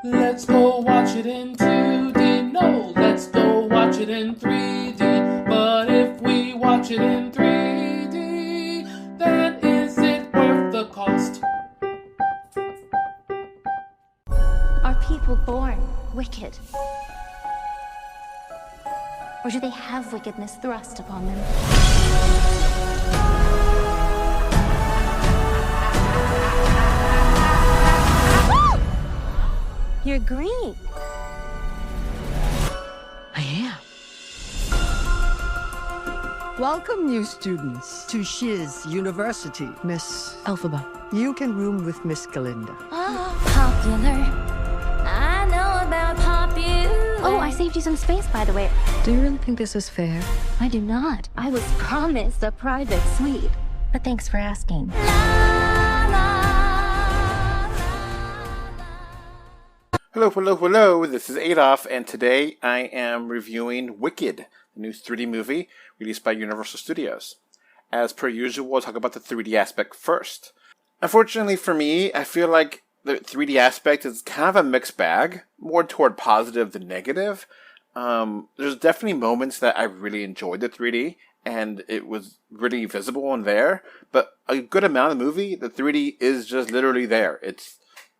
Let's go watch it in 2D. No, let's go watch it in 3D. But if we watch it in 3D, then is it worth the cost? Are people born wicked? Or do they have wickedness thrust upon them? You're green. I am. Welcome, new students, to Shiz University, Miss Elphaba. You can room with Miss Galinda. Popular. I know about popular. Oh, I saved you some space, by the way. Do you really think this is fair? I do not. I was promised a private suite. But thanks for asking. Hello, hello, hello, this is Adolf, and today I am reviewing Wicked, the new 3D movie released by Universal Studios. As per usual, we'll talk about the 3D aspect first. Unfortunately for me, I feel like the 3D aspect is kind of a mixed bag, more toward positive than negative. There's definitely moments that I really enjoyed the 3D, and it was really visible in there, but a good amount of the movie, the 3D is just literally there.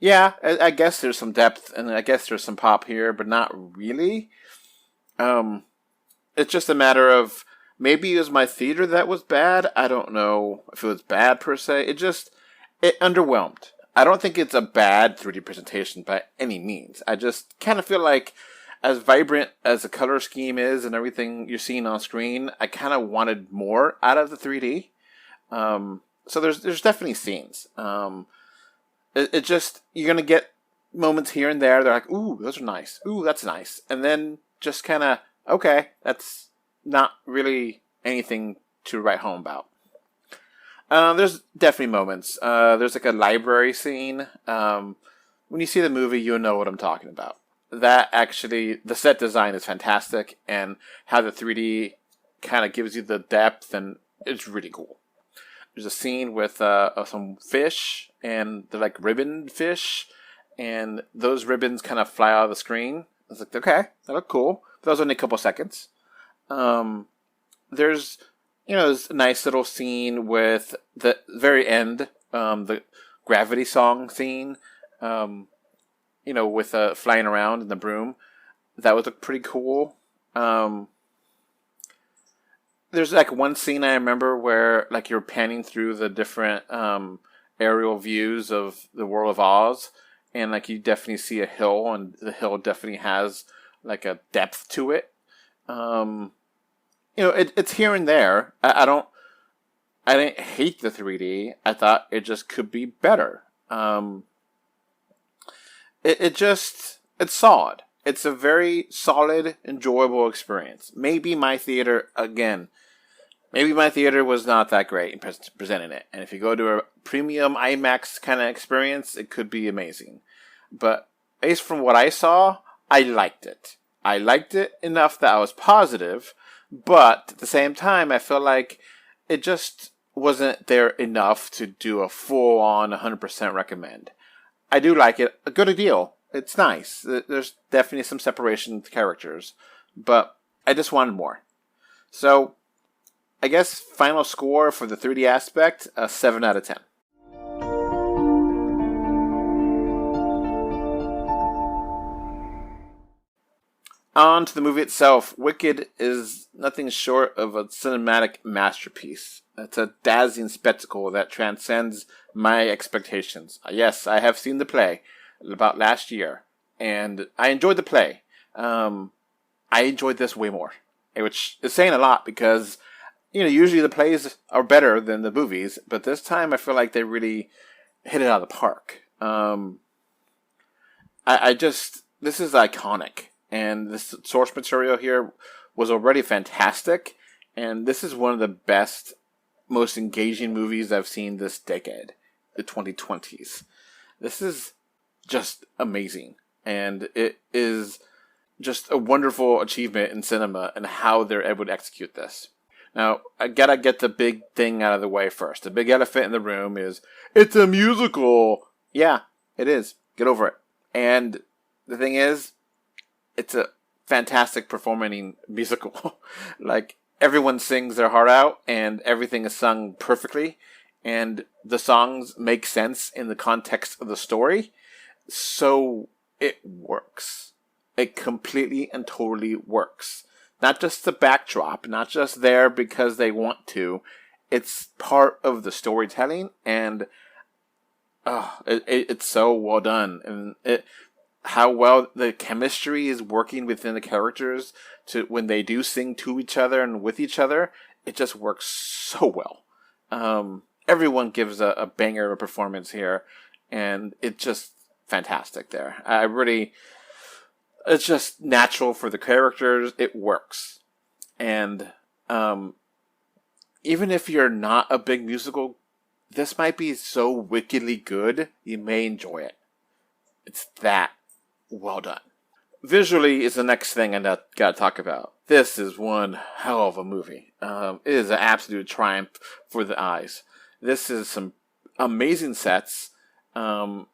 Yeah, I guess there's some depth, and I guess there's some pop here, but not really. It's just a matter of, maybe it was my theater that was bad. I don't know if it was bad per se. It underwhelmed. I don't think it's a bad 3D presentation by any means. I just kind of feel like, as vibrant as the color scheme is and everything you're seeing on screen, I kind of wanted more out of the 3D. So there's definitely scenes. It just, you're going to get moments here and there. They're like, ooh, those are nice. Ooh, that's nice. And then just kind of, okay, that's not really anything to write home about. There's definitely moments. There's like a library scene. When you see the movie, you'll know what I'm talking about. That actually, the set design is fantastic, and how the 3D kind of gives you the depth, and it's really cool. There's a scene with some fish, and they're like ribbon fish, and those ribbons kind of fly out of the screen. I was like, okay, that looked cool. But that was only a couple seconds. There's, this nice little scene with the very end, the Gravity song scene, with flying around in the broom. That would look pretty cool. There's like one scene I remember where like you're panning through the different aerial views of the World of Oz, and like you definitely see a hill, and the hill definitely has like a depth to it. It's here and there. I didn't hate the 3D. I thought it just could be better. It's solid. It's a very solid, enjoyable experience. Maybe my theater was not that great in presenting it. And if you go to a premium IMAX kind of experience, it could be amazing. But based from what I saw, I liked it. I liked it enough that I was positive, but at the same time, I feel like it just wasn't there enough to do a full-on 100% recommend. I do like it a good deal. It's nice. There's definitely some separation with the characters, but I just wanted more. So, I guess final score for the 3D aspect, a 7 out of 10. On to the movie itself. Wicked is nothing short of a cinematic masterpiece. It's a dazzling spectacle that transcends my expectations. Yes, I have seen the play about last year, and I enjoyed the play. I enjoyed this way more, which is saying a lot because, usually the plays are better than the movies, but this time I feel like they really hit it out of the park. This is iconic, and this source material here was already fantastic, and this is one of the best, most engaging movies I've seen this decade, the 2020s. This is just amazing, and it is just a wonderful achievement in cinema and how they're able to execute this. Now, I gotta get the big thing out of the way first. The big elephant in the room is, it's a musical! Yeah, it is. Get over it. And the thing is, it's a fantastic performing musical. Like, everyone sings their heart out, and everything is sung perfectly, and the songs make sense in the context of the story, so it works. It completely and totally works. Not just the backdrop, not just there because they want to. It's part of the storytelling, and it's so well done. And how well the chemistry is working within the characters to when they do sing to each other and with each other, it just works so well. Everyone gives a banger of a performance here, and it's just fantastic there. It's just natural for the characters. It works. And even if you're not a big musical, this might be so wickedly good, you may enjoy it. It's that well done. Visually is the next thing I gotta talk about. This is one hell of a movie. It is an absolute triumph for the eyes. This is some amazing sets. I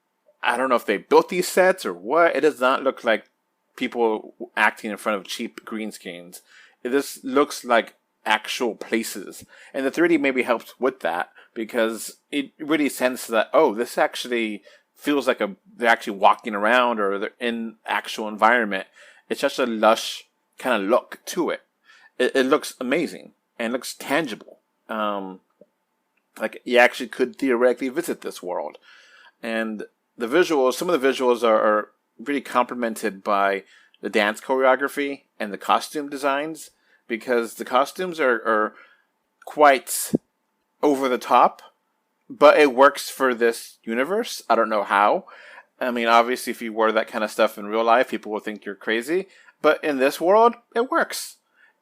don't know if they built these sets or what. It does not look like people acting in front of cheap green screens. This looks like actual places. And the 3D maybe helps with that because it really senses that, this actually feels like they're actually walking around or they're in actual environment. It's just a lush kind of look to it. It looks amazing and looks tangible. Like you actually could theoretically visit this world. And the visuals, some of the visuals are really complemented by the dance choreography and the costume designs, because the costumes are quite over the top, but it works for this universe. I don't know how. I mean, obviously, if you wear that kind of stuff in real life, people will think you're crazy. But in this world, it works.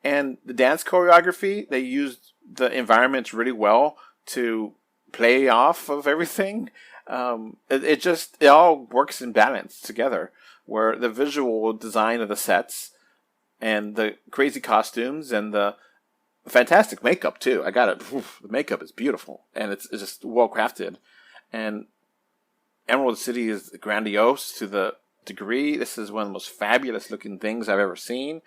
And the dance choreography, they used the environments really well to play off of everything. It all works in balance together, where the visual design of the sets and the crazy costumes and the fantastic makeup too. The makeup is beautiful and it's just well crafted. And Emerald City is grandiose to the degree. This is one of the most fabulous looking things I've ever seen.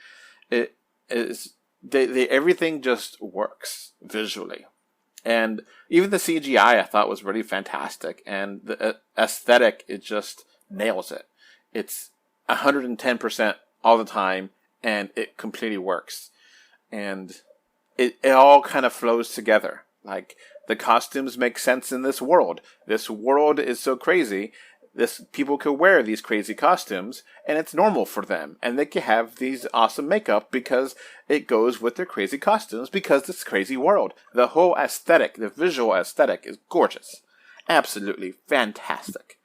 It is everything just works visually. And even the CGI I thought was really fantastic. And the aesthetic, it just nails it. It's 110% all the time, and it completely works. And it all kind of flows together. Like, the costumes make sense in this world. This world is so crazy. People can wear these crazy costumes, and it's normal for them. And they can have these awesome makeup because it goes with their crazy costumes because this crazy world. The whole aesthetic, the visual aesthetic is gorgeous. Absolutely fantastic.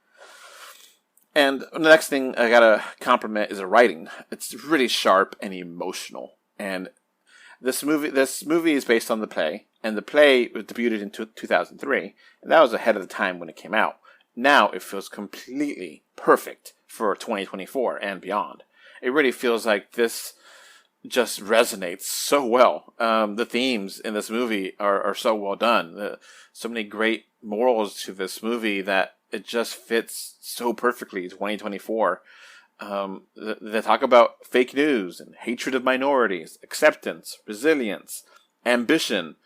And the next thing I gotta compliment is the writing. It's really sharp and emotional. And this movie is based on the play, and the play was debuted in 2003, and that was ahead of the time when it came out. Now it feels completely perfect for 2024 and beyond. It really feels like this just resonates so well. The themes in this movie are so well done. So many great morals to this movie that it just fits so perfectly 2024. They talk about fake news and hatred of minorities, acceptance, resilience, ambition.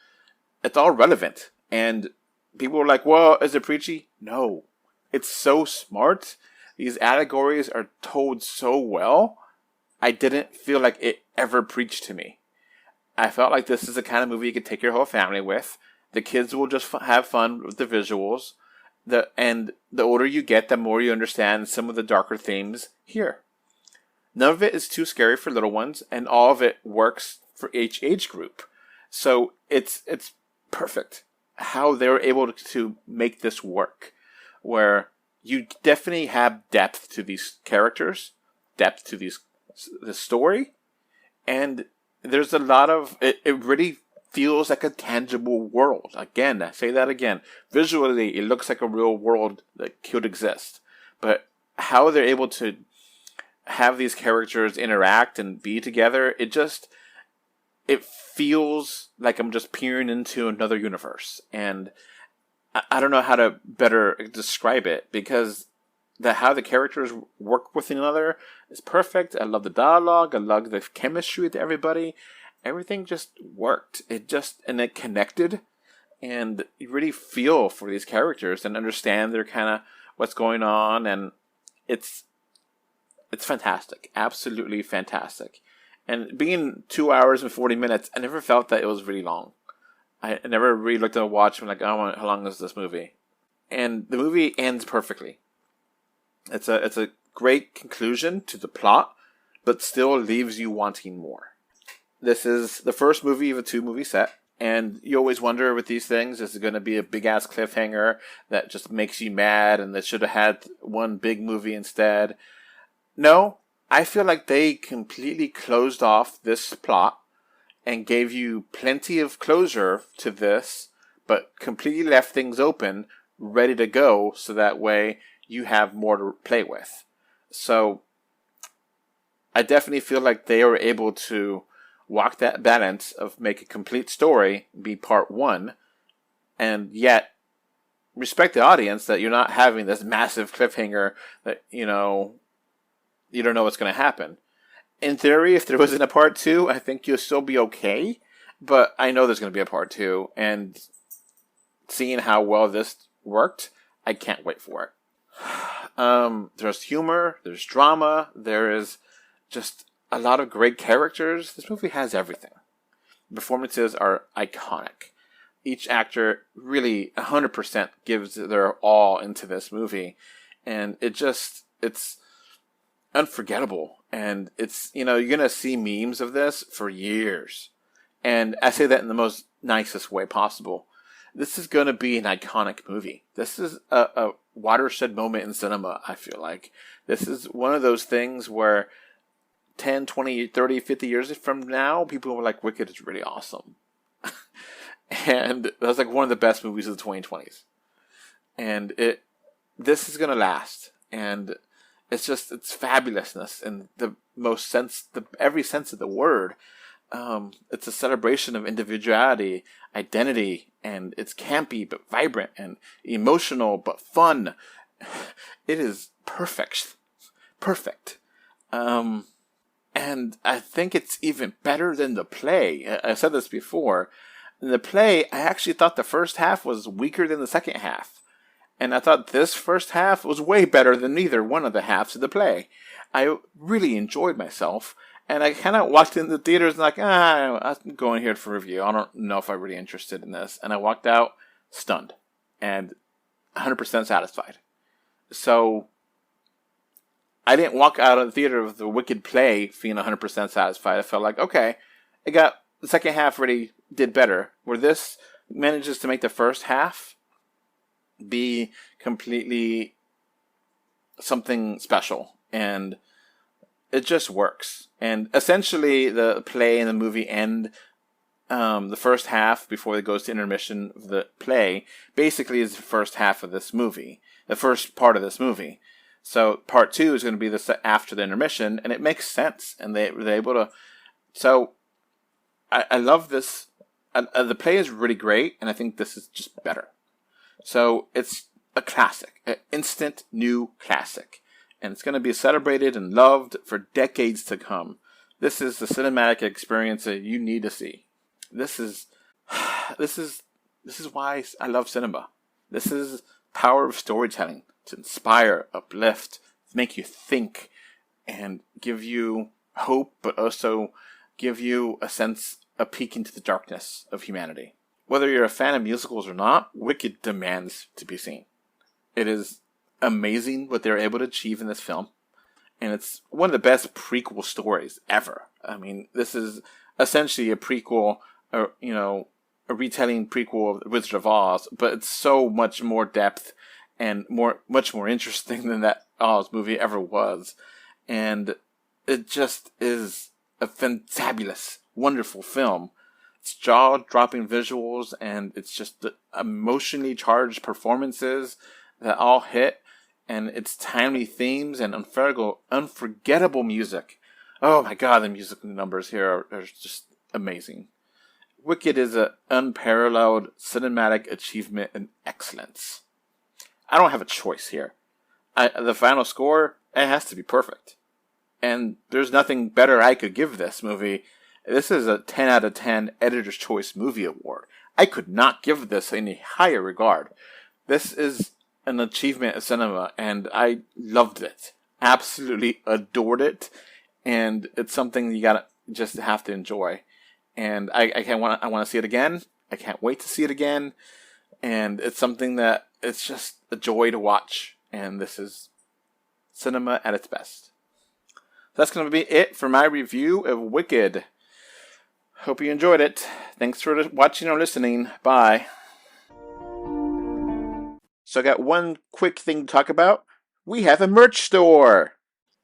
It's all relevant. And people are like, well, is it preachy? No. It's so smart. These allegories are told so well. I didn't feel like it ever preached to me. I felt like this is the kind of movie you could take your whole family with. The kids will just have fun with the visuals. And the older you get, the more you understand some of the darker themes here. None of it is too scary for little ones, and all of it works for each age group. So it's perfect how they were able to make this work, where you definitely have depth to these characters, depth to the story, and there's a lot of it really feels like a tangible world. Again, I say that again. Visually, it looks like a real world that could exist. But how they're able to have these characters interact and be together, it feels like I'm just peering into another universe. And I don't know how to better describe it, because how the characters work with one another is perfect. I love the dialogue. I love the chemistry with everybody. Everything just worked. And it connected, and you really feel for these characters and understand their kind of what's going on, and it's fantastic. Absolutely fantastic. And being 2 hours and 40 minutes, I never felt that it was really long. I never really looked at a watch and like, oh, how long is this movie? And the movie ends perfectly. It's a great conclusion to the plot, but still leaves you wanting more. This is the first movie of a 2-movie set, and you always wonder with these things, is it going to be a big-ass cliffhanger that just makes you mad and they should have had one big movie instead? No, I feel like they completely closed off this plot and gave you plenty of closure to this, but completely left things open, ready to go, so that way you have more to play with. So I definitely feel like they were able to walk that balance of make a complete story be part 1, and yet respect the audience that you're not having this massive cliffhanger that, you don't know what's going to happen. In theory, if there wasn't a part 2, I think you'll still be okay, but I know there's going to be a part 2, and seeing how well this worked, I can't wait for it. There's humor, there's drama, there is just a lot of great characters. This movie has everything. Performances are iconic. Each actor really 100% gives their all into this movie, and it's unforgettable. And it's, you're going to see memes of this for years. And I say that in the most nicest way possible. This is going to be an iconic movie. This is a watershed moment in cinema, I feel like. This is one of those things where 10, 20, 30, 50 years from now, people were like, Wicked is really awesome. And that was like one of the best movies of the 2020s. And this is going to last. And it's fabulousness in the most sense, every sense of the word. It's a celebration of individuality, identity, and it's campy but vibrant and emotional but fun. It is perfect. And I think it's even better than the play. I said this before. In the play, I actually thought the first half was weaker than the second half. And I thought this first half was way better than neither one of the halves of the play. I really enjoyed myself. And I kind of walked in the theaters and like, I'm going here for review. I don't know if I'm really interested in this. And I walked out stunned and 100% satisfied. So I didn't walk out of the theater with the Wicked play feeling 100% satisfied. I felt like, okay, the second half really did better. Where this manages to make the first half be completely something special. And it just works. And essentially, the play and the movie end. The first half, before it goes to intermission of the play, basically is the first half of this movie. The first part of this movie. So part 2 is going to be after the intermission, and it makes sense. And they're able to. So I love this. The play is really great, and I think this is just better. So it's a classic, an instant new classic. And it's going to be celebrated and loved for decades to come. This is the cinematic experience that you need to see. This is why I love cinema. This is power of storytelling to inspire, uplift, make you think, and give you hope, but also give you a peek into the darkness of humanity. Whether you're a fan of musicals or not, Wicked demands to be seen. It is amazing what they're able to achieve in this film. And it's one of the best prequel stories ever. I mean, this is essentially a prequel, a retelling prequel of The Wizard of Oz, but it's so much more depth and much more interesting than that Oz movie ever was. And it just is a fantabulous, wonderful film. It's jaw-dropping visuals, and it's just the emotionally charged performances that all hit, and its timely themes and unforgettable music. Oh my god, the music numbers here are just amazing. Wicked is an unparalleled cinematic achievement and excellence. I don't have a choice here. the final score, it has to be perfect. And there's nothing better I could give this movie. This is a 10 out of 10 Editor's Choice Movie Award. I could not give this any higher regard. This is an achievement of cinema, and I loved it. Absolutely adored it. And it's something you gotta just have to enjoy. And I want to see it again. I can't wait to see it again. And it's something that it's just a joy to watch. And this is cinema at its best. That's going to be it for my review of Wicked. Hope you enjoyed it. Thanks for watching or listening. Bye. So I got one quick thing to talk about. We have a merch store.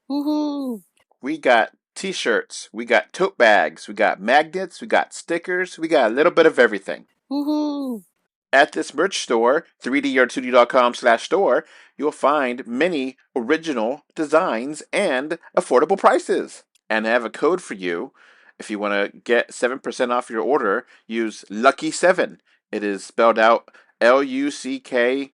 Woohoo! We got t-shirts, we got tote bags, we got magnets, we got stickers, we got a little bit of everything. Woohoo! At this merch store, 3dr2d.com/store, you'll find many original designs and affordable prices. And I have a code for you. If you want to get 7% off your order, use Lucky7. It is spelled out LUCKY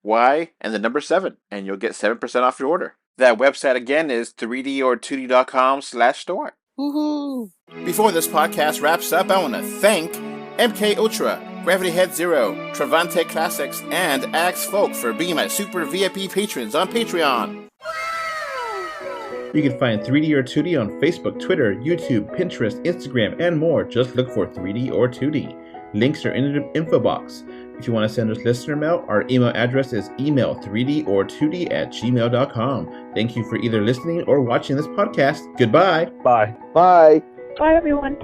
and the number 7, and you'll get 7% off your order. That website again is 3dr2d.com/store. Woohoo! Before this podcast wraps up, I want to thank MK Ultra, Gravity Head Zero, Travante Classics, and Axe Folk for being my super VIP patrons on Patreon. You can find 3D or 2D on Facebook, Twitter, YouTube, Pinterest, Instagram, and more. Just look for 3D or 2D. Links are in the info box. If you want to send us listener mail, our email address is email3dor2d@gmail.com. Thank you for either listening or watching this podcast. Goodbye. Bye. Bye. Bye, everyone.